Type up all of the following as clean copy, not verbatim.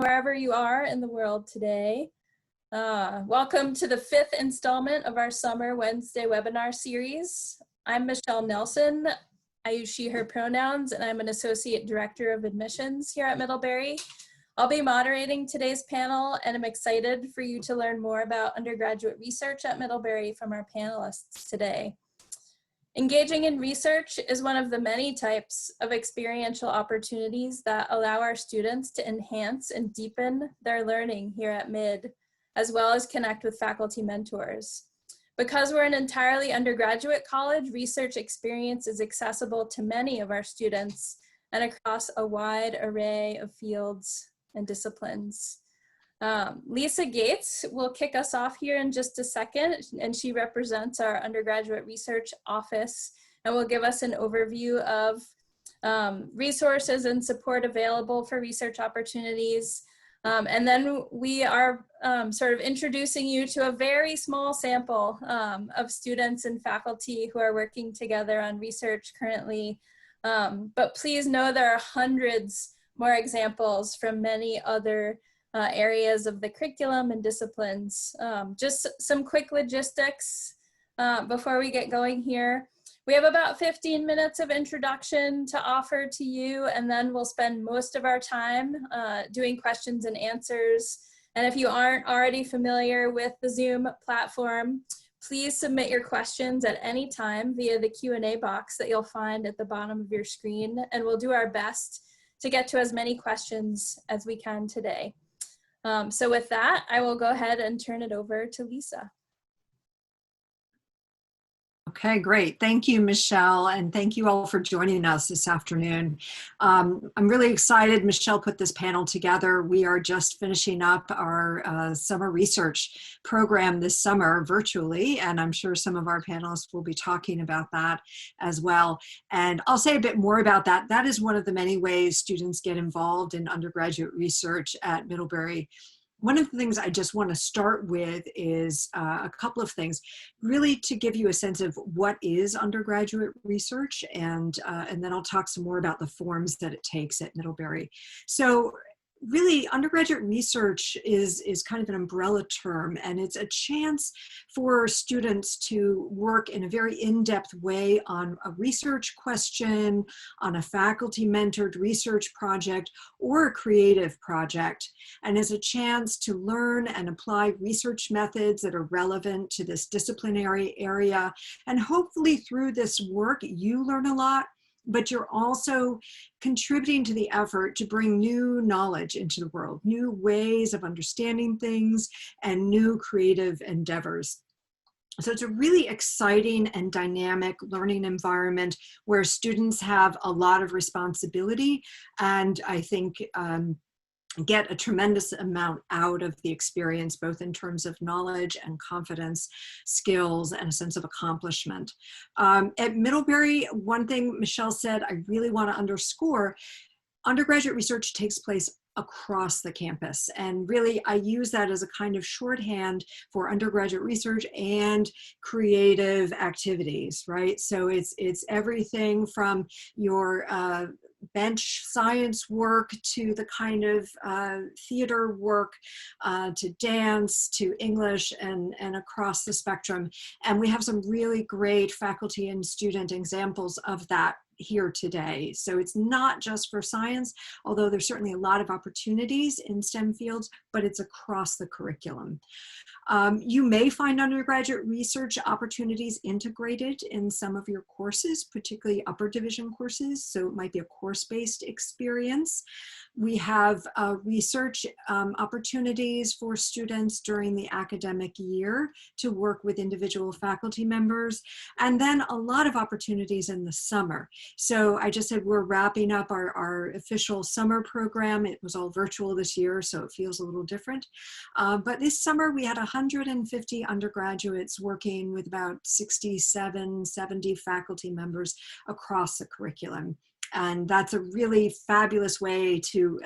Wherever you are in the world today. Welcome to the 5th installment of our Summer Wednesday webinar series. I'm Michelle Nelson. I use she, her pronouns, and I'm an Associate Director of Admissions here at Middlebury. I'll be moderating today's panel, and I'm excited for you to learn more about undergraduate research at Middlebury from our panelists today. Engaging in research is one of the many types of experiential opportunities that allow our students to enhance and deepen their learning here at Mid, as well as connect with faculty mentors. Because we're an entirely undergraduate college, research experience is accessible to many of our students and across a wide array of fields and disciplines. Lisa Gates will kick us off here in just a second, and she represents our undergraduate research office and will give us an overview of resources and support available for research opportunities. And then we are sort of introducing you to a very small sample of students and faculty who are working together on research currently. But please know there are hundreds more examples from many other areas of the curriculum and disciplines. Just some quick logistics before we get going here. We have about 15 minutes of introduction to offer to you, and then we'll spend most of our time doing questions and answers. And if you aren't already familiar with the Zoom platform, please submit your questions at any time via the Q&A box that you'll find at the bottom of your screen, and we'll do our best to get to as many questions as we can today. So with that, I will go ahead and turn it over to Lisa. Okay, great. Thank you, Michelle, and thank you all for joining us this afternoon. I'm really excited Michelle put this panel together. We are just finishing up our summer research program this summer virtually, and I'm sure some of our panelists will be talking about that as well. And I'll say a bit more about that. That is one of the many ways students get involved in undergraduate research at Middlebury. One of the things I just want to start with is a couple of things, really to give you a sense of what is undergraduate research, and then I'll talk some more about the forms that it takes at Middlebury. So really, undergraduate research is kind of an umbrella term, and it's a chance for students to work in a very in-depth way on a research question, on a faculty-mentored research project, or a creative project, and is a chance to learn and apply research methods that are relevant to this disciplinary area. And hopefully through this work, you learn a lot, but you're also contributing to the effort to bring new knowledge into the world, new ways of understanding things, and new creative endeavors. So it's a really exciting and dynamic learning environment where students have a lot of responsibility, and I think get a tremendous amount out of the experience, both in terms of knowledge and confidence, skills, and a sense of accomplishment. At Middlebury, one thing Michelle said I really want to underscore, undergraduate research takes place across the campus. And really, I use that as a kind of shorthand for undergraduate research and creative activities, right? So it's everything from your bench science work to the kind of theater work, to dance, to English, and across the spectrum. And we have some really great faculty and student examples of that here today. So it's not just for science, although there's certainly a lot of opportunities in STEM fields, but it's across the curriculum. You may find undergraduate research opportunities integrated in some of your courses, particularly upper division courses, so it might be a course-based experience. We have research opportunities for students during the academic year to work with individual faculty members, and then a lot of opportunities in the summer. So I just said we're wrapping up our official summer program. It was all virtual this year, so it feels a little different. But this summer we had 150 undergraduates working with about 67, 70 faculty members across the curriculum. And that's a really fabulous way to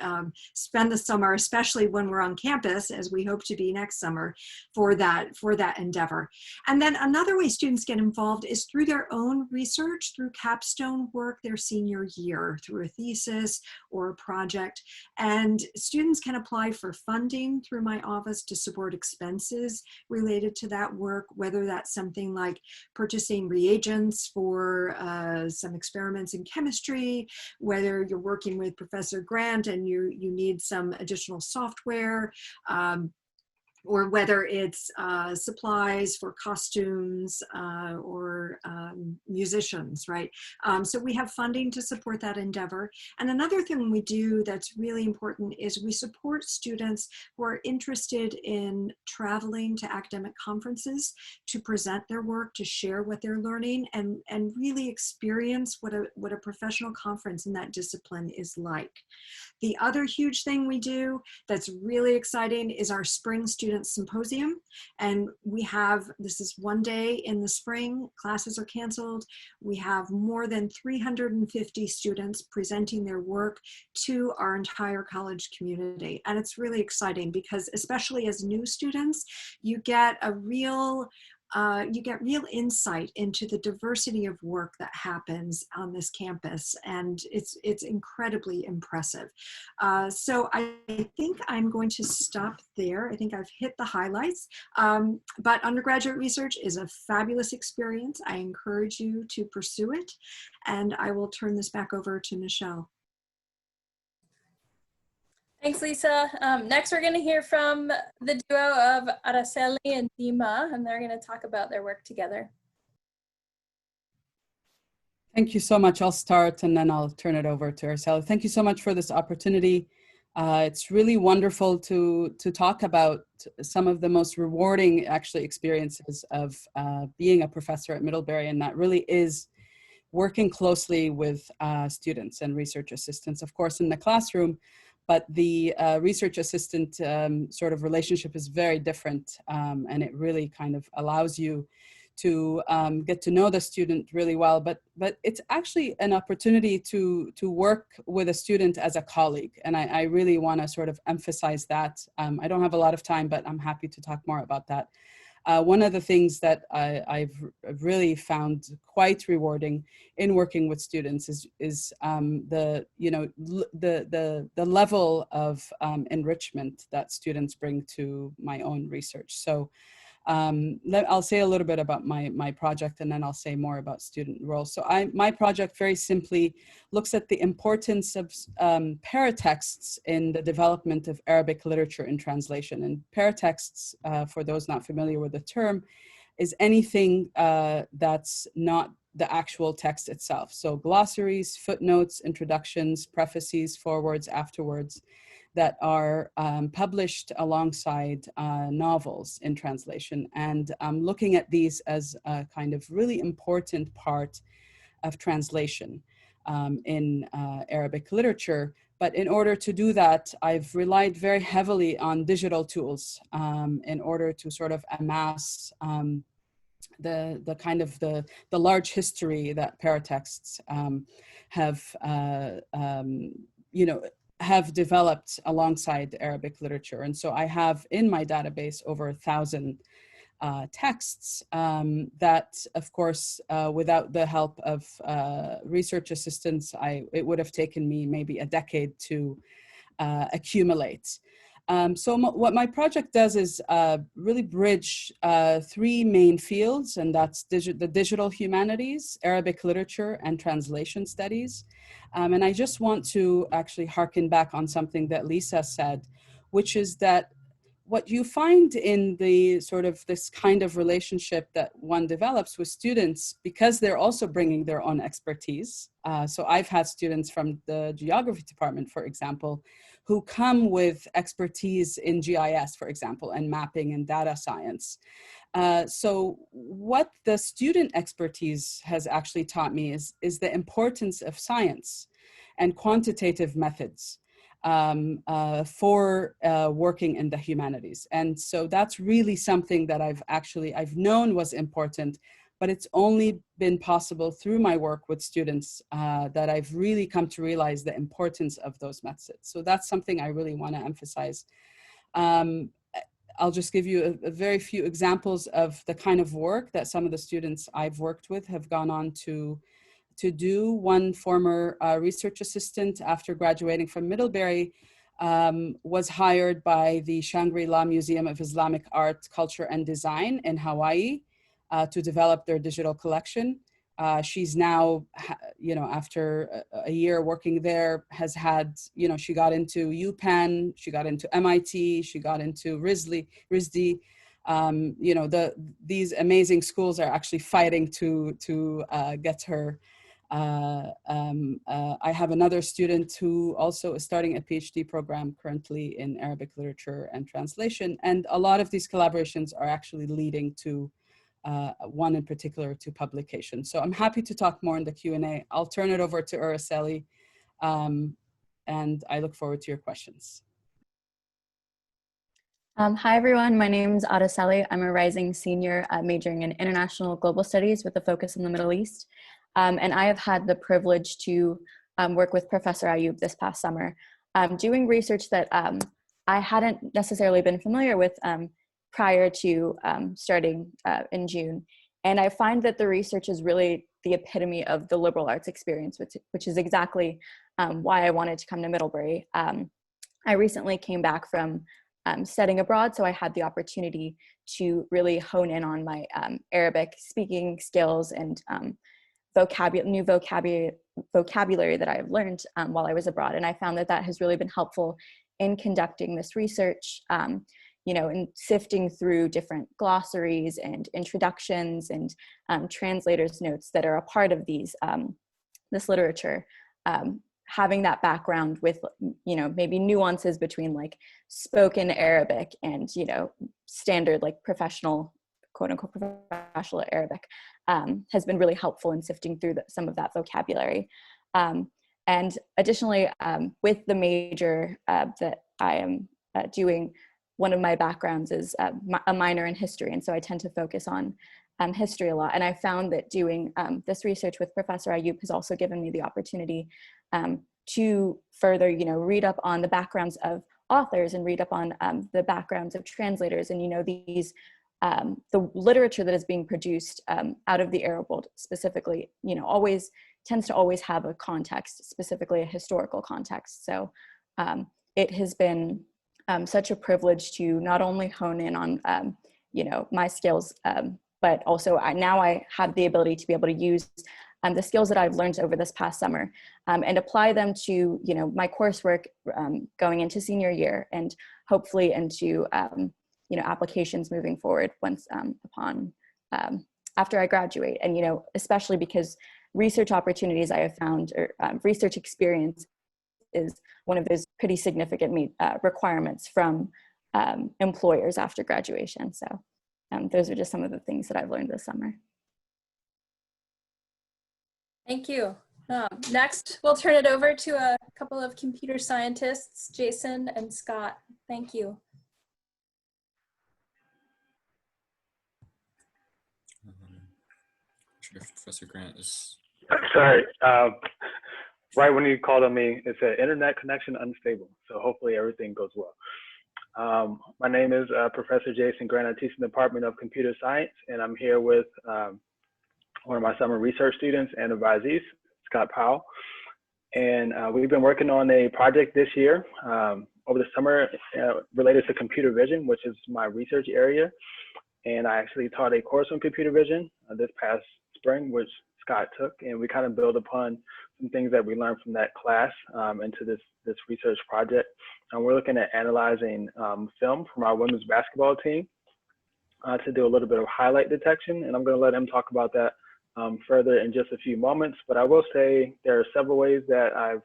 spend the summer, especially when we're on campus, as we hope to be next summer, for that endeavor. And then another way students get involved is through their own research, through capstone work their senior year, through a thesis or a project. And students can apply for funding through my office to support expenses related to that work, whether that's something like purchasing reagents for some experiments in chemistry, whether you're working with Professor Grant and you need some additional software, or whether it's supplies for costumes or musicians, right? So we have funding to support that endeavor. And another thing we do that's really important is we support students who are interested in traveling to academic conferences to present their work, to share what they're learning, and really experience what a professional conference in that discipline is like. The other huge thing we do that's really exciting is our Spring Student Symposium. And we have, this is one day in the spring, classes are canceled. We have more than 350 students presenting their work to our entire college community. And it's really exciting because especially as new students, you get a real insight into the diversity of work that happens on this campus, and it's incredibly impressive. So I think I'm going to stop there. I think I've hit the highlights, but undergraduate research is a fabulous experience. I encourage you to pursue it, and I will turn this back over to Michelle. Thanks, Lisa. Next, we're going to hear from the duo of Araceli and Dima, and they're going to talk about their work together. Thank you so much. I'll start and then I'll turn it over to Araceli. Thank you so much for this opportunity. It's really wonderful to talk about some of the most rewarding experiences of being a professor at Middlebury, and that really is working closely with students and research assistants, of course, in the classroom. But the research assistant sort of relationship is very different, and it really kind of allows you to get to know the student really well. But it's actually an opportunity to work with a student as a colleague, and I really want to sort of emphasize that. I don't have a lot of time, but I'm happy to talk more about that. One of the things that I've really found quite rewarding in working with students is the level of enrichment that students bring to my own research. So I'll say a little bit about my project, and then I'll say more about student roles. So my project very simply looks at the importance of paratexts in the development of Arabic literature in translation. And paratexts, for those not familiar with the term, is anything that's not the actual text itself. So glossaries, footnotes, introductions, prefaces, forewords, afterwords, that are published alongside novels in translation. And I'm looking at these as a kind of really important part of translation in Arabic literature. But in order to do that, I've relied very heavily on digital tools in order to sort of amass the kind of the large history that paratexts have developed alongside Arabic literature. And so I have in my database over 1,000 texts that, of course, without the help of research assistants, it would have taken me maybe a decade to accumulate. So what my project does is really bridge three main fields, and that's the digital humanities, Arabic literature, and translation studies. And I just want to actually harken back on something that Lisa said, which is that what you find in the sort of this kind of relationship that one develops with students, because they're also bringing their own expertise. So I've had students from the geography department, for example, who come with expertise in GIS, for example, and mapping and data science. So what the student expertise has actually taught me is the importance of science and quantitative methods for working in the humanities. And so that's really something that I've known was important, but it's only been possible through my work with students that I've really come to realize the importance of those methods. So that's something I really want to emphasize. I'll just give you a very few examples of the kind of work that some of the students I've worked with have gone on to do. One former research assistant, after graduating from Middlebury, was hired by the Shangri-La Museum of Islamic Art, Culture, and Design in Hawaii to develop their digital collection. She's now, after a year working there, has had, she got into UPenn, she got into MIT, she got into RISD. These amazing schools are actually fighting to get her. I have another student who also is starting a PhD program currently in Arabic literature and translation. And a lot of these collaborations are actually leading to one in particular to publication. So I'm happy to talk more in the Q&A. I'll turn it over to Araceli, and I look forward to your questions. Hi everyone, my name is Araceli. I'm a rising senior majoring in international global studies with a focus in the Middle East. And I have had the privilege to work with Professor Ayub this past summer, doing research that I hadn't necessarily been familiar with prior to starting in June. And I find that the research is really the epitome of the liberal arts experience, which is exactly why I wanted to come to Middlebury. I recently came back from studying abroad, so I had the opportunity to really hone in on my Arabic speaking skills and new vocabulary that I've learned while I was abroad. And I found that that has really been helpful in conducting this research, in sifting through different glossaries and introductions and translators' notes that are a part of this literature. Having that background with, maybe nuances between like spoken Arabic and, standard like professional, quote unquote, professional Arabic has been really helpful in sifting through some of that vocabulary. And additionally, with the major that I am doing, one of my backgrounds is a minor in history. And so I tend to focus on history a lot. And I found that doing this research with Professor Ayub has also given me the opportunity to further, read up on the backgrounds of authors and read up on the backgrounds of translators and, the literature that is being produced out of the Arab world specifically, always tends to always have a context, specifically a historical context. So it has been such a privilege to not only hone in on, my skills, but also now I have the ability to be able to use the skills that I've learned over this past summer and apply them to, my coursework going into senior year and hopefully into, applications moving forward once after I graduate. And, especially because research opportunities I have found or research experience is one of those pretty significant requirements from employers after graduation. So those are just some of the things that I've learned this summer. Thank you. Next, we'll turn it over to a couple of computer scientists, Jason and Scott. Thank you. Professor Grant is... Sorry, right when you called on me, it said internet connection unstable. So hopefully everything goes well. My name is Professor Jason Grant. I teach in the Department of Computer Science, and I'm here with one of my summer research students and advisees, Scott Powell. And we've been working on a project this year over the summer related to computer vision, which is my research area. And I actually taught a course on computer vision this past spring, which Scott took, and we kind of build upon some things that we learned from that class into this research project. And we're looking at analyzing film from our women's basketball team to do a little bit of highlight detection. And I'm going to let him talk about that further in just a few moments. But I will say there are several ways that I've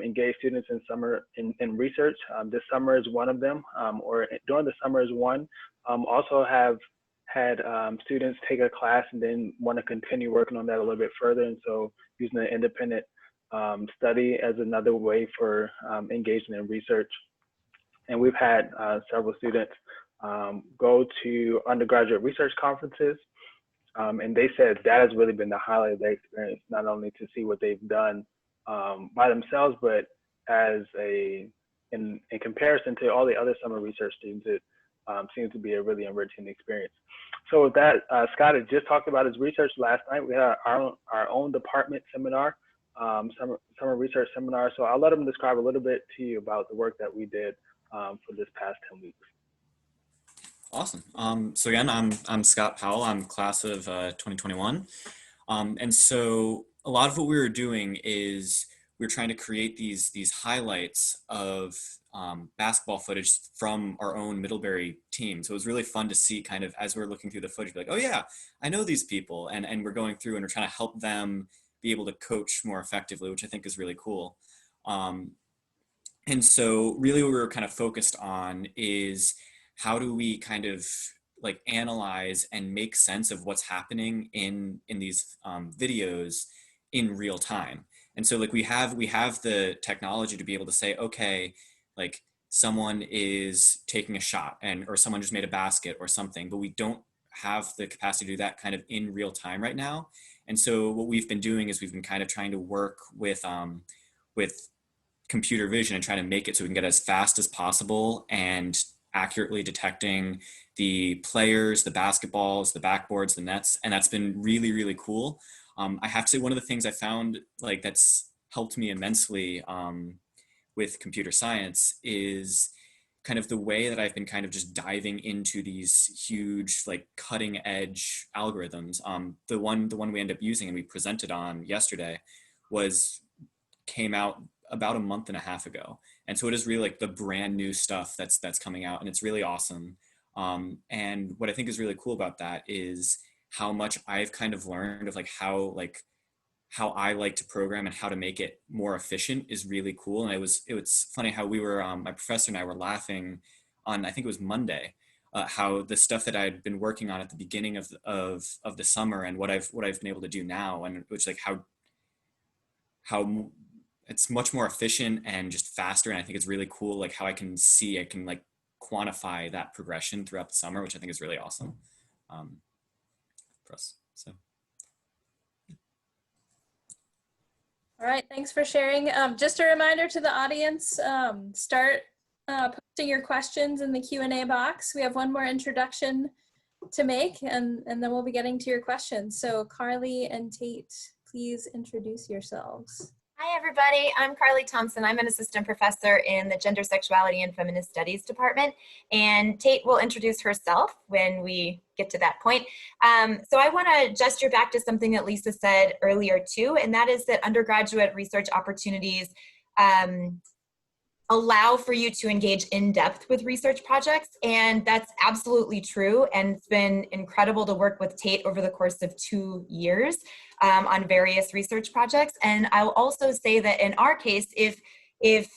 engaged students in research. This summer is one of them, or during the summer is one. Also have had students take a class and then want to continue working on that a little bit further. And so using an independent study as another way for engaging in research. And we've had several students go to undergraduate research conferences And they said that has really been the highlight of their experience, not only to see what they've done by themselves, but in comparison to all the other summer research students, it seems to be a really enriching experience. So with that, Scott had just talked about his research last night. We had our own department seminar, summer research seminar. So I'll let him describe a little bit to you about the work that we did for this past 10 weeks. Awesome. So again, I'm Scott Powell. I'm class of 2021. And so a lot of what we were doing is we were trying to create these highlights of basketball footage from our own Middlebury team. So it was really fun to see kind of as we're looking through the footage, be like, oh yeah, I know these people. And we're going through and we're trying to help them be able to coach more effectively, which I think is really cool. And so really what we were kind of focused on is how do we kind of like analyze and make sense of what's happening in these videos in real time. And so like we have the technology to be able to say, okay, like someone is taking a shot or someone just made a basket or something, but we don't have the capacity to do that kind of in real time right now. And so what we've been doing is we've been kind of trying to work with computer vision and trying to make it so we can get as fast as possible and accurately detecting the players, the basketballs, the backboards, the nets. And that's been really, really cool. I have to say one of the things I found like that's helped me immensely with computer science is kind of the way that I've been kind of just diving into these huge, like cutting edge algorithms. The one we ended up using and we presented on yesterday came out about a month and a half ago. And so it is really like the brand new stuff that's coming out, and it's really awesome. And what I think is really cool about that is how much I've kind of learned of like how I like to program and how to make it more efficient is really cool. And it was funny how we were, my professor and I were laughing on, I think it was Monday, how the stuff that I'd been working on at the beginning of the summer and what I've been able to do now, and which like how it's much more efficient and just faster. And I think it's really cool, like how I can like quantify that progression throughout the summer, which I think is really awesome for us. So. All right, thanks for sharing. Just a reminder to the audience, start posting your questions in the Q&A box. We have one more introduction to make, and then we'll be getting to your questions. So Carly and Tate, please introduce yourselves. Hi, everybody. I'm Carly Thompson. I'm an assistant professor in the Gender, Sexuality, and Feminist Studies department. And Tate will introduce herself when we get to that point. So I want to gesture back to something that Lisa said earlier, too, and that is that undergraduate research opportunities allow for you to engage in depth with research projects. And that's absolutely true. And it's been incredible to work with Tate over the course of 2 years on various research projects. And I'll also say that in our case, if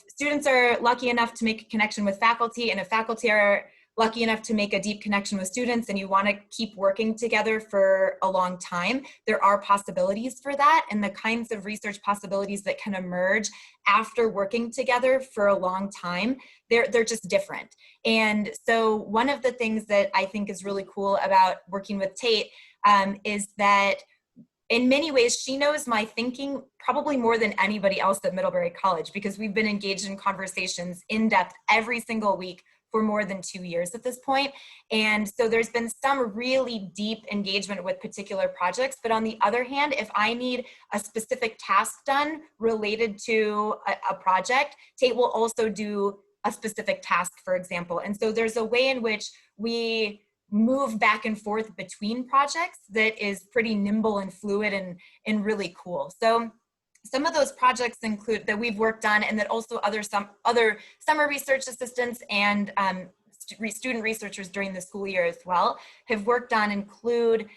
students are lucky enough to make a connection with faculty, and if faculty are lucky enough to make a deep connection with students, and you want to keep working together for a long time, there are possibilities for that, and the kinds of research possibilities that can emerge after working together for a long time, they're just different. And so one of the things that I think is really cool about working with Tate is that in many ways, she knows my thinking probably more than anybody else at Middlebury College, because we've been engaged in conversations in depth every single week for more than 2 years at this point. And so there's been some really deep engagement with particular projects. But on the other hand, if I need a specific task done related to a project, Tate will also do a specific task, for example. And so there's a way in which we move back and forth between projects that is pretty nimble and fluid and really cool. So some of those projects include that we've worked on, and that also some other summer research assistants and student researchers during the school year as well have worked on include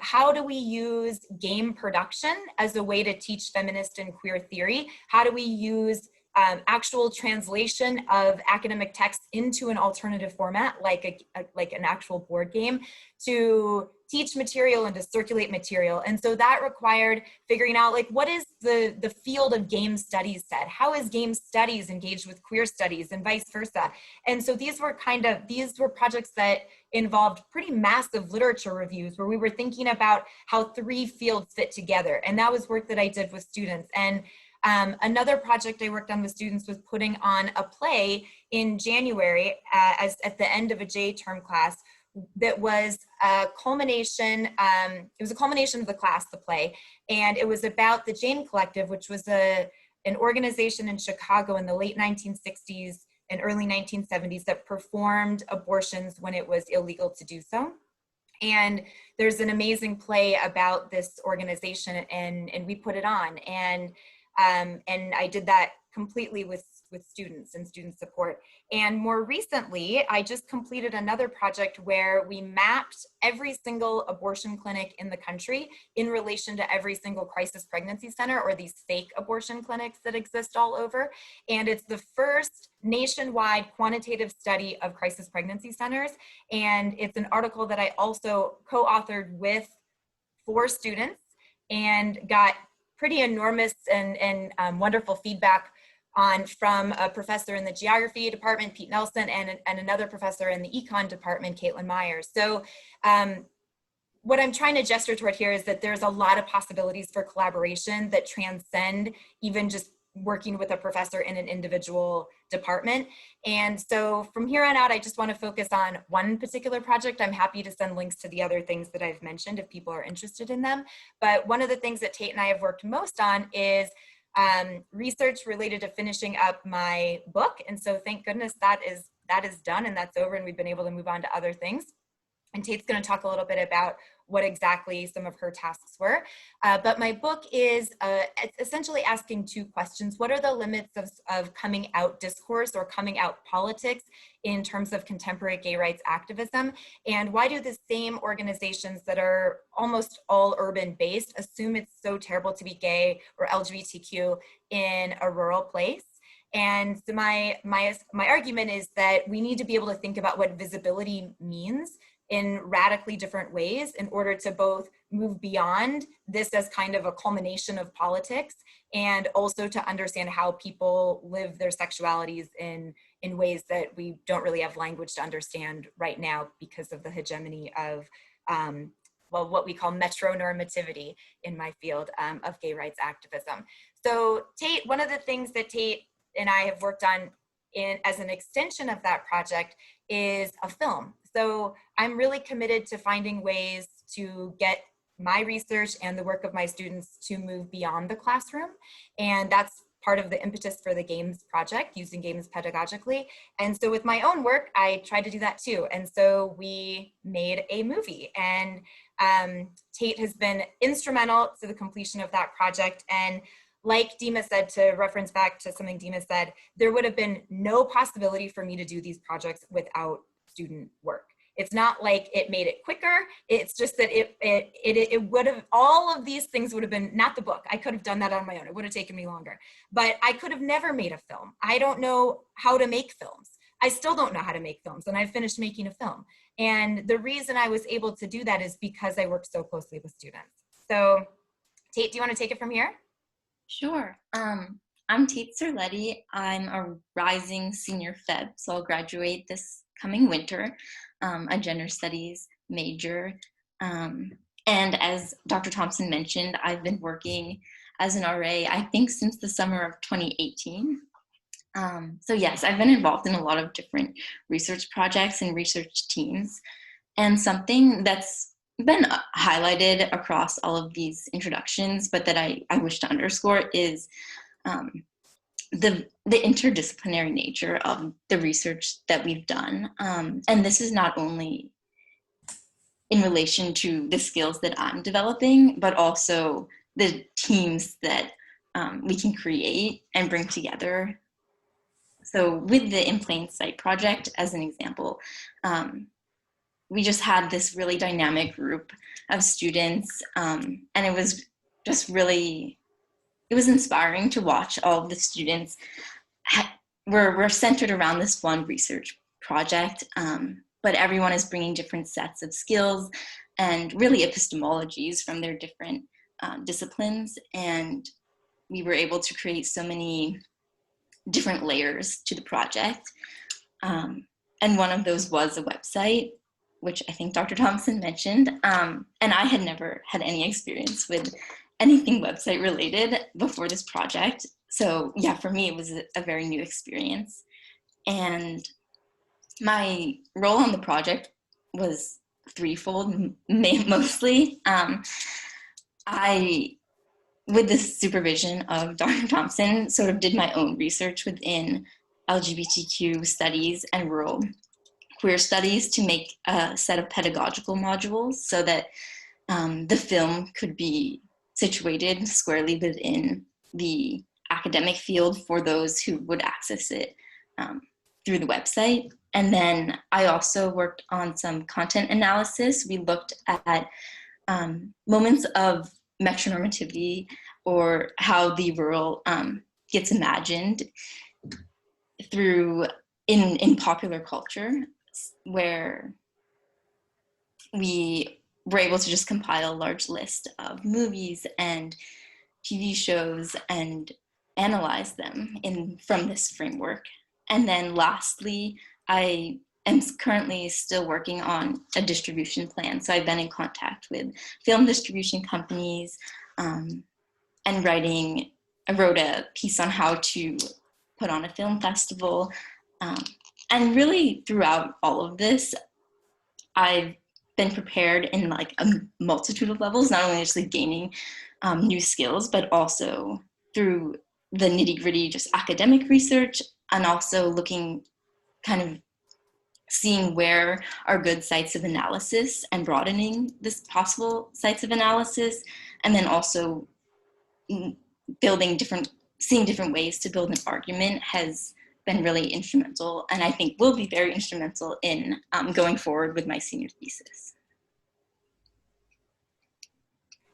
how do we use game production as a way to teach feminist and queer theory? How do we use actual translation of academic texts into an alternative format, like an actual board game, to teach material and to circulate material. And so that required figuring out, like, what is the field of game studies said? How is game studies engaged with queer studies and vice versa? And so these were projects that involved pretty massive literature reviews where we were thinking about how 3 fields fit together. And that was work that I did with students. And another project I worked on with students was putting on a play in January at the end of a J term class that was a culmination, it was a culmination of the class, the play, and it was about the Jane Collective, which was an organization in Chicago in the late 1960s and early 1970s that performed abortions when it was illegal to do so. And there's an amazing play about this organization, and we put it on, and I did that completely with students and student support. And more recently, I just completed another project where we mapped every single abortion clinic in the country in relation to every single crisis pregnancy center, or these fake abortion clinics that exist all over. And it's the first nationwide quantitative study of crisis pregnancy centers. And it's an article that I also co-authored with 4 students and got pretty enormous and wonderful feedback from a professor in the geography department, Pete Nelson, and another professor in the econ department, Caitlin Myers. So what I'm trying to gesture toward here is that there's a lot of possibilities for collaboration that transcend even just working with a professor in an individual department. And so from here on out, I just want to focus on one particular project. I'm happy to send links to the other things that I've mentioned if people are interested in them. But one of the things that Tate and I have worked most on is research related to finishing up my book. And so thank goodness that is done and that's over, and we've been able to move on to other things. And Tate's going to talk a little bit about what exactly some of her tasks were. But my book is essentially asking 2 questions. What are the limits of coming out discourse or coming out politics in terms of contemporary gay rights activism? And why do the same organizations that are almost all urban based assume it's so terrible to be gay or LGBTQ in a rural place? And so my argument is that we need to be able to think about what visibility means in radically different ways in order to both move beyond this as kind of a culmination of politics, and also to understand how people live their sexualities in ways that we don't really have language to understand right now because of the hegemony of, well, what we call metronormativity in my field of gay rights activism. So Tate, one of the things that Tate and I have worked on as an extension of that project is a film. So I'm really committed to finding ways to get my research and the work of my students to move beyond the classroom. And that's part of the impetus for the Games project, using games pedagogically. And so with my own work, I tried to do that too. And so we made a movie, and Tate has been instrumental to the completion of that project. And like Dima said, to reference back to something Dima said, there would have been no possibility for me to do these projects without student work. It's not like it made it quicker. It's just that it would have, all of these things would have been, not the book. I could have done that on my own. It would have taken me longer, but I could have never made a film. I don't know how to make films. I still don't know how to make films, and I finished making a film. And the reason I was able to do that is because I worked so closely with students. So Tate, do you want to take it from here? Sure. I'm Tate Serletti. I'm a rising senior Feb, so I'll graduate this coming winter, a gender studies major. And as Dr. Thompson mentioned, I've been working as an RA, I think since the summer of 2018. So yes, I've been involved in a lot of different research projects and research teams. And something that's been highlighted across all of these introductions, but that I wish to underscore is the interdisciplinary nature of the research that we've done. And this is not only in relation to the skills that I'm developing, but also the teams that we can create and bring together. So with the In Plain Sight project, as an example, we just had this really dynamic group of students, and it was just really, it was inspiring to watch all of the students were centered around this one research project, but everyone is bringing different sets of skills and really epistemologies from their different disciplines. And we were able to create so many different layers to the project. And one of those was a website, which I think Dr. Thompson mentioned. And I had never had any experience with anything website related before this project. So yeah, for me, it was a very new experience. And my role on the project was threefold, mostly. I, with the supervision of Dr. Thompson, sort of did my own research within LGBTQ studies and rural queer studies to make a set of pedagogical modules so that the film could be situated squarely within the academic field for those who would access it through the website. And then I also worked on some content analysis. We looked at moments of metronormativity, or how the rural gets imagined through in popular culture, where we were able to just compile a large list of movies and TV shows and analyze them from this framework. And then lastly, I am currently still working on a distribution plan. So I've been in contact with film distribution companies and I wrote a piece on how to put on a film festival. And really throughout all of this, I've been prepared in like a multitude of levels, not only just like gaining new skills, but also through the nitty-gritty just academic research, and also looking, kind of seeing where are good sites of analysis and broadening this possible sites of analysis, and then also seeing different ways to build an argument has been really instrumental, and I think will be very instrumental in going forward with my senior thesis.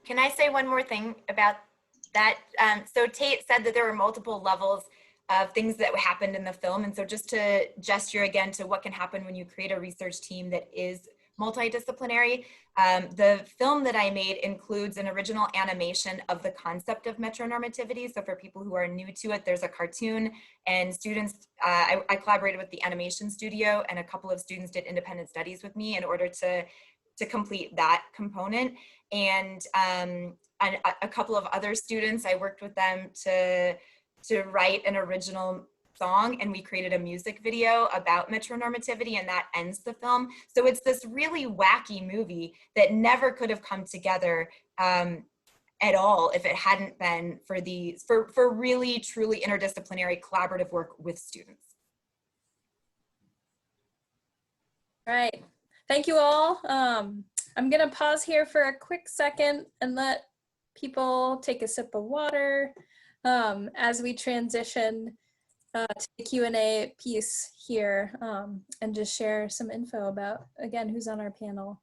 Can I say one more thing about that? So Tate said that there were multiple levels of things that happened in the film. And so just to gesture again to what can happen when you create a research team that is multidisciplinary, the film that I made includes an original animation of the concept of metronormativity. So for people who are new to it, there's a cartoon, and students, I collaborated with the animation studio, and a couple of students did independent studies with me in order to complete that component. And a couple of other students, I worked with them to write an original song, and we created a music video about metronormativity, and that ends the film. So it's this really wacky movie that never could have come together at all if it hadn't been for really truly interdisciplinary collaborative work with students. All right, thank you all. I'm gonna pause here for a quick second and let people take a sip of water as we transition to the Q&A piece here, and just share some info about, again, who's on our panel.